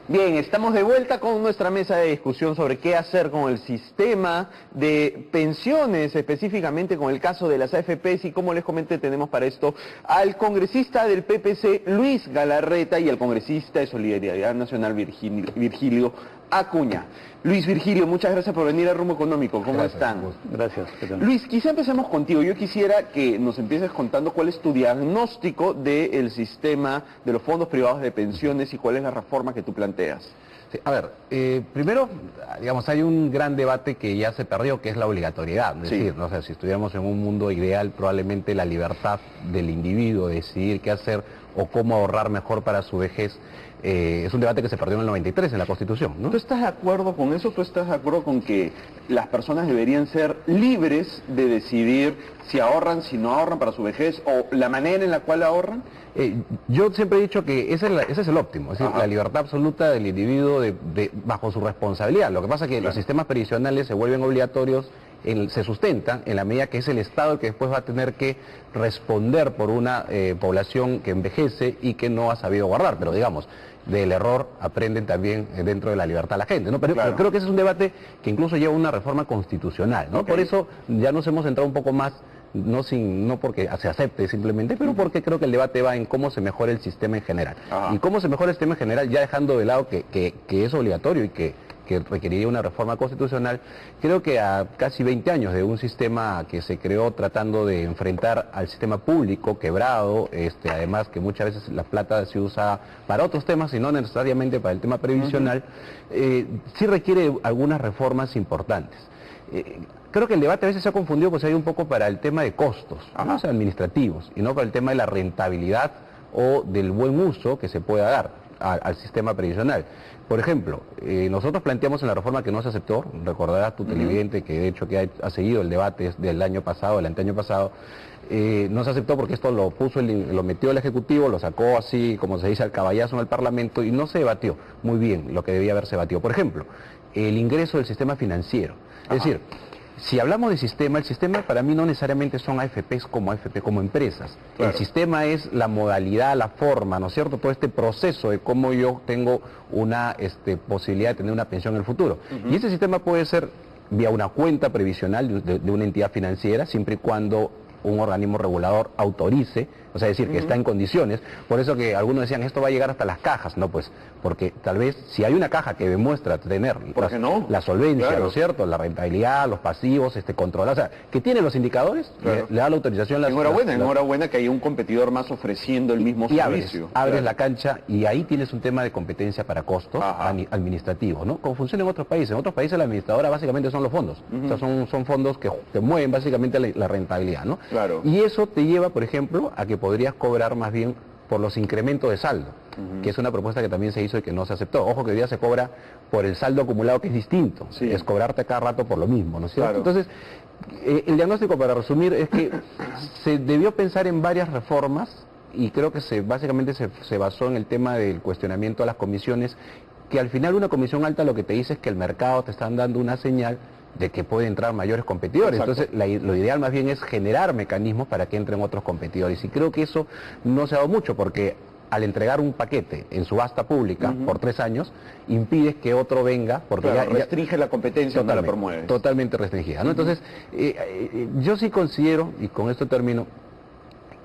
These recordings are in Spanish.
Bien, estamos de vuelta con nuestra mesa de discusión sobre qué hacer con el sistema de pensiones, específicamente con el caso de las AFPs, y como les comenté tenemos para esto al congresista del PPC, Luis Galarreta, y al congresista de Solidaridad Nacional, Virgilio Acuña. Luis, Virgilio, muchas gracias por venir a Rumbo Económico. ¿Cómo están? Gracias. ¿Qué tal? Luis, quizá empecemos contigo. Yo quisiera que nos empieces contando cuál es tu diagnóstico del sistema de los fondos privados de pensiones y cuál es la reforma que tú planteas. Sí, a ver, primero, digamos, hay un gran debate que ya se perdió, que es la obligatoriedad. Es decir, no sé, si estuviéramos en un mundo ideal, probablemente la libertad del individuo de decidir qué hacer o cómo ahorrar mejor para su vejez, es un debate que se perdió en el 93 en la Constitución, ¿no? ¿Tú estás de acuerdo con eso? ¿Tú estás de acuerdo con que las personas deberían ser libres de decidir si ahorran, si no ahorran para su vejez, o la manera en la cual ahorran? Yo siempre he dicho que ese es el óptimo, es decir, la libertad absoluta del individuo bajo su responsabilidad. Lo que pasa es que los sistemas previsionales se vuelven obligatorios, se sustentan en la medida que es el Estado el que después va a tener que responder por una población que envejece y que no ha sabido guardar, pero digamos, del error aprenden también dentro de la libertad la gente, ¿no? Pero creo que ese es un debate que incluso lleva una reforma constitucional, ¿no? Por eso ya nos hemos centrado un poco más, no porque se acepte simplemente, pero porque creo que el debate va en cómo se mejora el sistema en general. Y cómo se mejora el sistema en general, ya dejando de lado que es obligatorio y que requeriría una reforma constitucional. Creo que a casi 20 años de un sistema que se creó tratando de enfrentar al sistema público quebrado, además que muchas veces la plata se usa para otros temas y no necesariamente para el tema previsional, sí requiere algunas reformas importantes. Creo que el debate a veces se ha confundido, pues hay un poco para el tema de costos, ¿no? O sea, administrativos, y no para el tema de la rentabilidad o del buen uso que se pueda dar al sistema previsional. Por ejemplo, nosotros planteamos en la reforma que no se aceptó, recordarás tu televidente que de hecho que ha seguido el debate del año pasado, del anteaño pasado, no se aceptó porque esto lo metió el Ejecutivo, lo sacó así, como se dice, al caballazo en el Parlamento, y no se debatió muy bien lo que debía haberse debatido. Por ejemplo, el ingreso del sistema financiero. Es decir, si hablamos de sistema, el sistema para mí no necesariamente son AFPs como empresas. Claro. El sistema es la modalidad, la forma, ¿no es cierto? Todo este proceso de cómo yo tengo una posibilidad de tener una pensión en el futuro. Y ese sistema puede ser vía una cuenta previsional de una entidad financiera, siempre y cuando un organismo regulador autorice, o sea, decir que está en condiciones. Por eso que algunos decían, esto va a llegar hasta las cajas, no, pues, porque tal vez si hay una caja que demuestra tener la solvencia, ¿no es cierto?, la rentabilidad, los pasivos, control, o sea, que tiene los indicadores, le da la autorización. Enhorabuena que haya un competidor más ofreciendo el mismo servicio. Abres la cancha y ahí tienes un tema de competencia para costos administrativos, ¿no? Como funciona en otros países. En otros países la administradora básicamente son los fondos, o sea, son fondos que mueven básicamente la rentabilidad, ¿no? Claro. Y eso te lleva, por ejemplo, a que podrías cobrar más bien por los incrementos de saldo, que es una propuesta que también se hizo y que no se aceptó. Ojo que hoy día se cobra por el saldo acumulado, que es distinto, es cobrarte cada rato por lo mismo, ¿no es cierto? Entonces, el diagnóstico, para resumir, es que se debió pensar en varias reformas y creo que básicamente se basó en el tema del cuestionamiento a las comisiones, que al final una comisión alta lo que te dice es que el mercado te está dando una señal de que pueden entrar mayores competidores. Exacto. Entonces lo ideal más bien es generar mecanismos para que entren otros competidores, y creo que eso no se ha dado mucho, porque al entregar un paquete en subasta pública por 3 años, impides que otro venga, porque restringe la competencia, no la promueve. Totalmente restringida, ¿no? Entonces, yo sí considero, y con esto termino,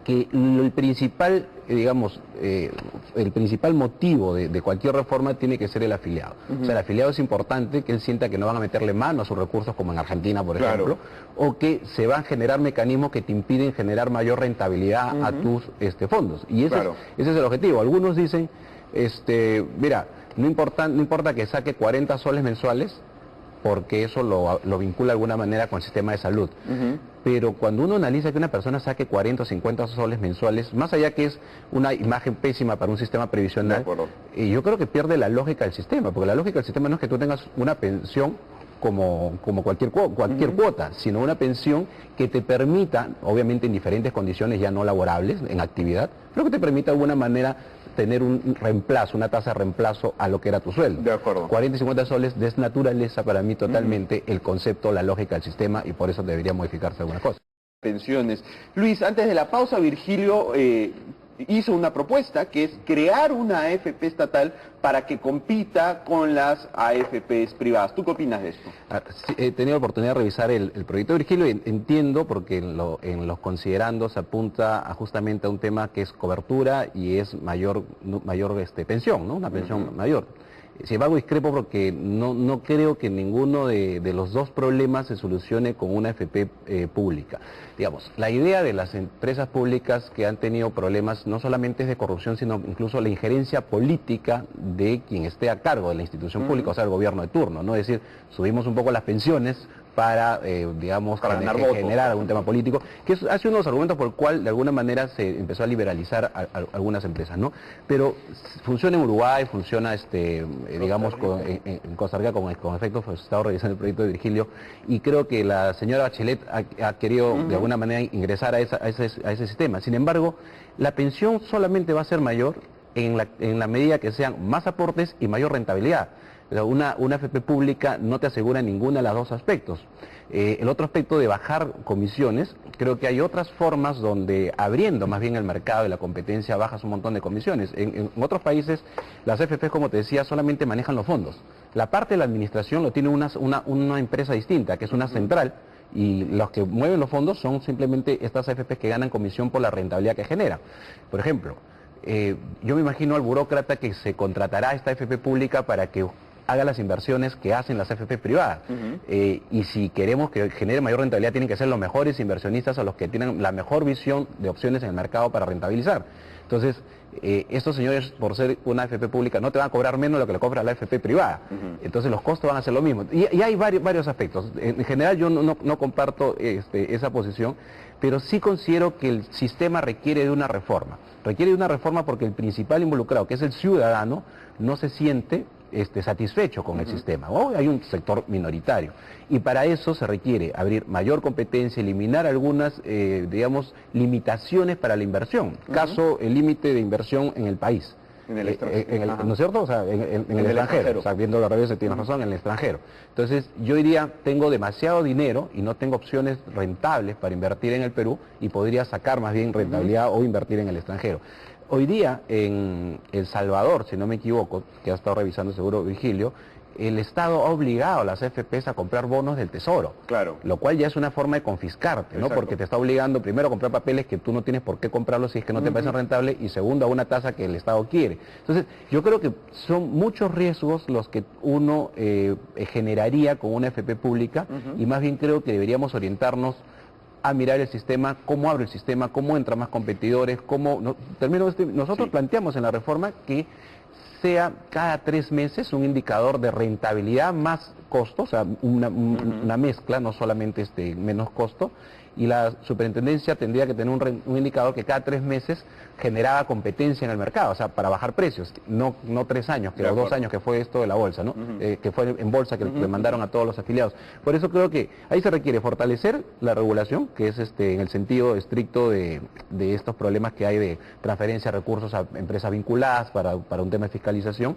que el principal, el principal motivo de cualquier reforma tiene que ser el afiliado. O sea, el afiliado es importante que él sienta que no van a meterle mano a sus recursos, como en Argentina, por ejemplo, o que se van a generar mecanismos que te impiden generar mayor rentabilidad a tus fondos. Y ese es el objetivo. Algunos dicen, mira, no importa que saque 40 soles mensuales, porque eso lo vincula de alguna manera con el sistema de salud. Pero cuando uno analiza que una persona saque 40 o 50 soles mensuales, más allá que es una imagen pésima para un sistema previsional, yo creo que pierde la lógica del sistema, porque la lógica del sistema no es que tú tengas una pensión como cualquier cuota, sino una pensión que te permita, obviamente en diferentes condiciones ya no laborables, en actividad, pero que te permita de alguna manera tener un reemplazo, una tasa de reemplazo a lo que era tu sueldo. De acuerdo. 40 y 50 soles desnaturaliza para mí totalmente el concepto, la lógica del sistema, y por eso debería modificarse alguna cosa. Pensiones. Luis, antes de la pausa, Virgilio hizo una propuesta que es crear una AFP estatal para que compita con las AFPs privadas. ¿Tú qué opinas de esto? Sí, he tenido la oportunidad de revisar el proyecto de Virgilio y entiendo porque en los considerandos se apunta justamente a un tema que es cobertura y es mayor pensión, ¿no? Una pensión mayor. Sin embargo, discrepo porque no creo que ninguno de los dos problemas se solucione con una AFP pública. Digamos, la idea de las empresas públicas que han tenido problemas no solamente es de corrupción, sino incluso la injerencia política de quien esté a cargo de la institución pública, o sea, el gobierno de turno, ¿no? Es decir, subimos un poco las pensiones para, digamos, para generar algún tema político, que ha sido uno de los argumentos por el cual de alguna manera se empezó a liberalizar algunas empresas, ¿no? Pero funciona en Uruguay, funciona, digamos, en Costa Rica con efectos, pues he estado revisando el proyecto de Virgilio, y creo que la señora Bachelet ha querido de alguna manera ingresar a ese sistema. Sin embargo, la pensión solamente va a ser mayor en la medida que sean más aportes y mayor rentabilidad. Una AFP pública no te asegura ninguno de los dos aspectos. El otro aspecto de bajar comisiones, creo que hay otras formas donde abriendo más bien el mercado y la competencia bajas un montón de comisiones. En otros países las AFP, como te decía, solamente manejan los fondos. La parte de la administración lo tiene una empresa distinta, que es una central, y los que mueven los fondos son simplemente estas AFP que ganan comisión por la rentabilidad que genera. Por ejemplo, yo me imagino al burócrata que se contratará a esta AFP pública para que haga las inversiones que hacen las AFP privadas. Y si queremos que genere mayor rentabilidad, tienen que ser los mejores inversionistas o los que tienen la mejor visión de opciones en el mercado para rentabilizar. Entonces, estos señores, por ser una AFP pública, no te van a cobrar menos de lo que le cobra la AFP privada. Entonces, los costos van a ser lo mismo. Y hay varios aspectos. En general, yo no comparto esa posición, pero sí considero que el sistema requiere de una reforma. Requiere de una reforma porque el principal involucrado, que es el ciudadano, no se siente satisfecho con el sistema. Hay un sector minoritario. Y para eso se requiere abrir mayor competencia, eliminar algunas, digamos, limitaciones para la inversión. Caso, el límite de inversión en el país. En el extranjero. ¿No es cierto? O sea, en el extranjero. O sea, viendo al revés, tienes razón, en el extranjero. Entonces, yo diría, tengo demasiado dinero y no tengo opciones rentables para invertir en el Perú y podría sacar más bien rentabilidad o invertir en el extranjero. Hoy día, en El Salvador, si no me equivoco, que ha estado revisando seguro Virgilio, el Estado ha obligado a las AFPs a comprar bonos del Tesoro. Claro. Lo cual ya es una forma de confiscarte, ¿no? Exacto. Porque te está obligando primero a comprar papeles que tú no tienes por qué comprarlos si es que no te parecen rentables, y segundo, a una tasa que el Estado quiere. Entonces, yo creo que son muchos riesgos los que uno generaría con una AFP pública, y más bien creo que deberíamos orientarnos a mirar el sistema, cómo abre el sistema, cómo entra más competidores, nosotros planteamos en la reforma que sea cada 3 meses un indicador de rentabilidad más costo, o sea, una mezcla, no solamente menos costo, y la superintendencia tendría que tener un indicador que cada 3 meses generaba competencia en el mercado, o sea, para bajar precios, no 3 años, que 2 años que fue esto de la bolsa, ¿no? Que fue en bolsa que le mandaron a todos los afiliados. Por eso creo que ahí se requiere fortalecer la regulación, que es en el sentido estricto de estos problemas que hay de transferencia de recursos a empresas vinculadas para un tema de fiscalización,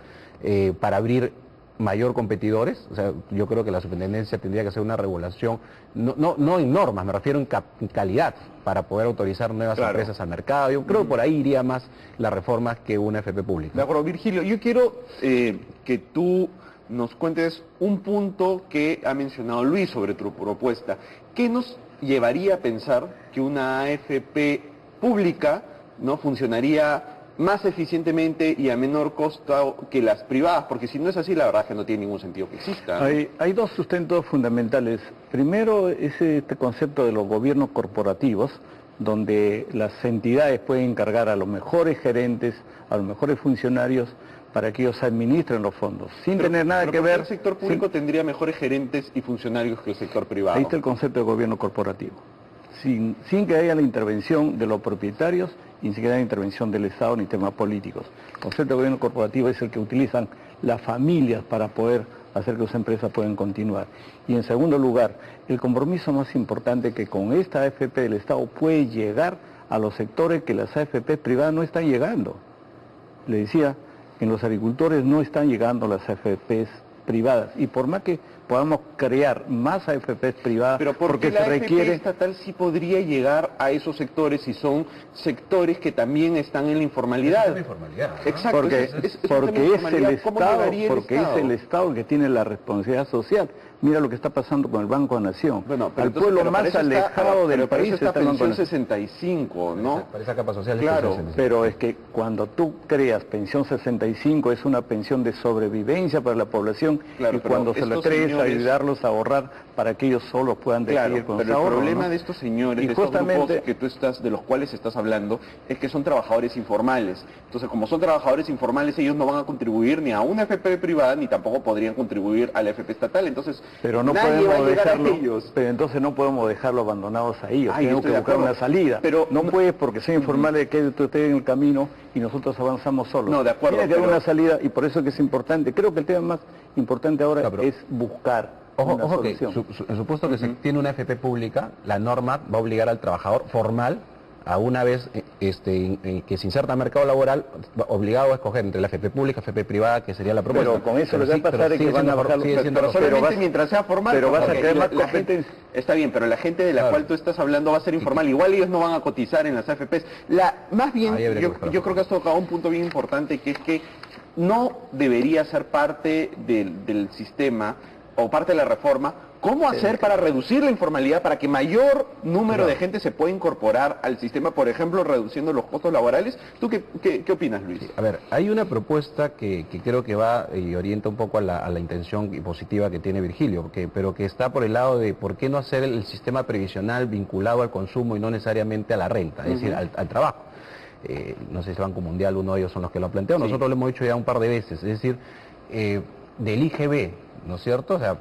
para abrir mayor competidores. O sea, yo creo que la superintendencia tendría que hacer una regulación, no en normas, me refiero en calidad, para poder autorizar nuevas empresas al mercado. Yo creo que por ahí iría más la reforma que una AFP pública. De acuerdo, Virgilio, yo quiero que tú nos cuentes un punto que ha mencionado Luis sobre tu propuesta. ¿Qué nos llevaría a pensar que una AFP pública no funcionaría más eficientemente y a menor costo que las privadas? Porque si no es así, la verdad es que no tiene ningún sentido que exista, ¿no? Hay dos sustentos fundamentales. Primero es este concepto de los gobiernos corporativos, donde las entidades pueden encargar a los mejores gerentes, a los mejores funcionarios, para que ellos administren los fondos, sin tener nada que ver. El sector público tendría mejores gerentes y funcionarios que el sector privado. Ahí está el concepto de gobierno corporativo. Sin que haya la intervención de los propietarios, ni siquiera la intervención del Estado ni temas políticos. El concepto de gobierno corporativo es el que utilizan las familias para poder hacer que sus empresas puedan continuar. Y en segundo lugar, el compromiso más importante, que con esta AFP del Estado puede llegar a los sectores que las AFP privadas no están llegando. Le decía, en los agricultores no están llegando las AFPs privadas, y por más que podamos crear más AFPs privadas, pero porque la se requiere... AFP estatal sí podría llegar a esos sectores si son sectores que también están en la informalidad. Es informalidad, ¿no? Exacto, Porque es el Estado que tiene la responsabilidad social. Mira lo que está pasando con el Banco de Nación. Bueno, pero al pueblo más alejado del país está el Banco de pensión Nación. 65, ¿no? Para esa capa social. Claro, Pero es que cuando tú creas pensión 65 es una pensión de sobrevivencia para la población, claro, y cuando se le crees ayudarlos a ahorrar para que ellos solos puedan decidir con pero su ahorro, el problema, ¿no? de estos señores, y de justamente, estos grupos de los cuales estás hablando, es que son trabajadores informales. Entonces, como son trabajadores informales, ellos no van a contribuir ni a una FP privada, ni tampoco podrían contribuir a la FP estatal. Entonces, pero no nadie va a llegar a ellos. Pero entonces no podemos dejarlo abandonados a ellos. Ay, Tenemos que buscar una salida. Pero no puedes, porque sea informal, que tú estés en el camino y nosotros avanzamos solos. No, de acuerdo. Tiene que haber una salida, y por eso que es importante. Creo que el tema más importante ahora es buscar una solución. En supuesto que se tiene una FP pública, la norma va a obligar al trabajador formal a una vez que se inserta al mercado laboral, obligado a escoger entre la FP pública, FP privada, que sería la propuesta. Pero con eso lo que va a pasar es que van a bajar los precios. Pero solamente mientras sea formal. Pero vas a crear más competencia. Está bien, pero la gente de la cual tú estás hablando va a ser informal. Igual ellos no van a cotizar en las AFPs. Más bien, yo creo que has tocado un punto bien importante, que es que no debería ser parte del sistema o parte de la reforma. ¿Cómo hacer para reducir la informalidad, para que mayor número de gente se pueda incorporar al sistema, por ejemplo, reduciendo los costos laborales? ¿Tú qué opinas, Luis? A ver, hay una propuesta que creo que va y orienta un poco a la intención positiva que tiene Virgilio, pero que está por el lado de por qué no hacer el sistema previsional vinculado al consumo y no necesariamente a la renta, es decir, al trabajo. No sé si el Banco Mundial, uno de ellos son los que lo han planteado, nosotros lo hemos dicho ya un par de veces, es decir, del IGB, ¿no es cierto? O sea,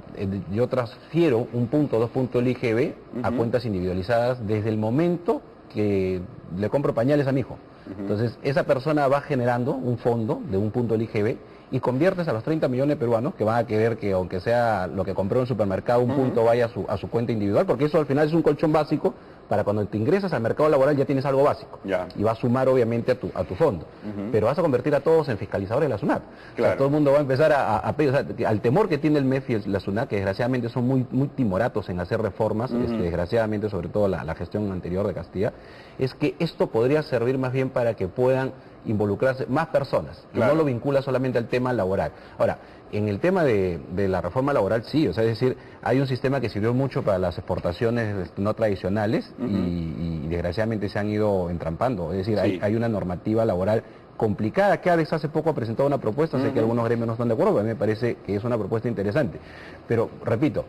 yo transfiero un punto, 2 puntos del IGB a cuentas individualizadas desde el momento que le compro pañales a mi hijo. Entonces, esa persona va generando un fondo de un punto del IGB y conviertes a los 30 millones de peruanos que van a querer que, aunque sea lo que compró en el supermercado, un punto vaya a su cuenta individual, porque eso al final es un colchón básico para cuando te ingresas al mercado laboral ya tienes algo básico. Y va a sumar obviamente a tu fondo. Pero vas a convertir a todos en fiscalizadores de la SUNAT. Claro. O sea, todo el mundo va a empezar a pedir, o sea, al temor que tiene el MEF y la SUNAT, que desgraciadamente son muy timoratos en hacer reformas, desgraciadamente sobre todo la gestión anterior de Castilla, es que esto podría servir más bien para que puedan involucrarse más personas, y no lo vincula solamente al tema laboral. Ahora, en el tema de la reforma laboral, sí, o sea, es decir, hay un sistema que sirvió mucho para las exportaciones no tradicionales y desgraciadamente se han ido entrampando, es decir, hay una normativa laboral complicada. CADES hace poco ha presentado una propuesta, sé que algunos gremios no están de acuerdo, pero a mí me parece que es una propuesta interesante. Pero, repito,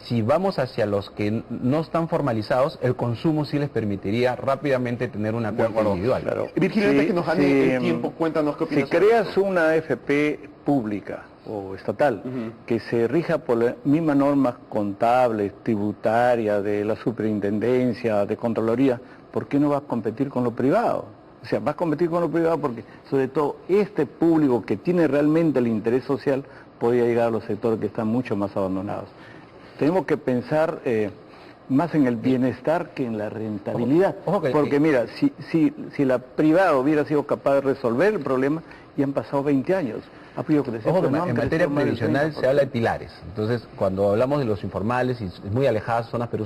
si vamos hacia los que no están formalizados, el consumo sí les permitiría rápidamente tener una cuenta individual. Claro. Virgilio, antes que nos gane el tiempo, cuéntanos qué opinas. Si creas una AFP pública o estatal que se rija por las mismas normas contables, tributarias, de la superintendencia, de Contraloría, ¿por qué no vas a competir con lo privado? O sea, vas a competir con lo privado porque, sobre todo, este público que tiene realmente el interés social podría llegar a los sectores que están mucho más abandonados. Tenemos que pensar más en el bienestar que en la rentabilidad. Porque mira, si la privada hubiera sido capaz de resolver el problema, ya han pasado 20 años. En materia previsional se habla de pilares. Entonces, cuando hablamos de los informales y muy alejadas zonas, pero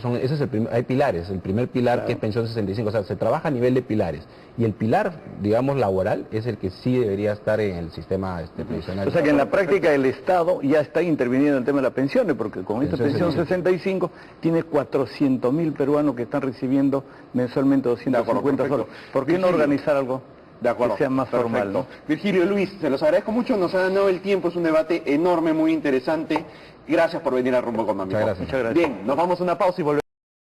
hay pilares. El primer pilar, que es pensión 65, o sea, se trabaja a nivel de pilares. Y el pilar, digamos, laboral, es el que sí debería estar en el sistema previsional. O sea que en la práctica el Estado ya está interviniendo en el tema de las pensiones, porque con esta pensión 65 tiene 400.000 peruanos que están recibiendo mensualmente 250 soles. ¿Por qué no organizar algo? De acuerdo, que sea más formal, ¿no? Virgilio, Luis, se los agradezco mucho, nos ha dado el tiempo, es un debate enorme, muy interesante. Gracias por venir a Rumbo Económico. Muchas gracias. Bien, nos vamos a una pausa y volvemos.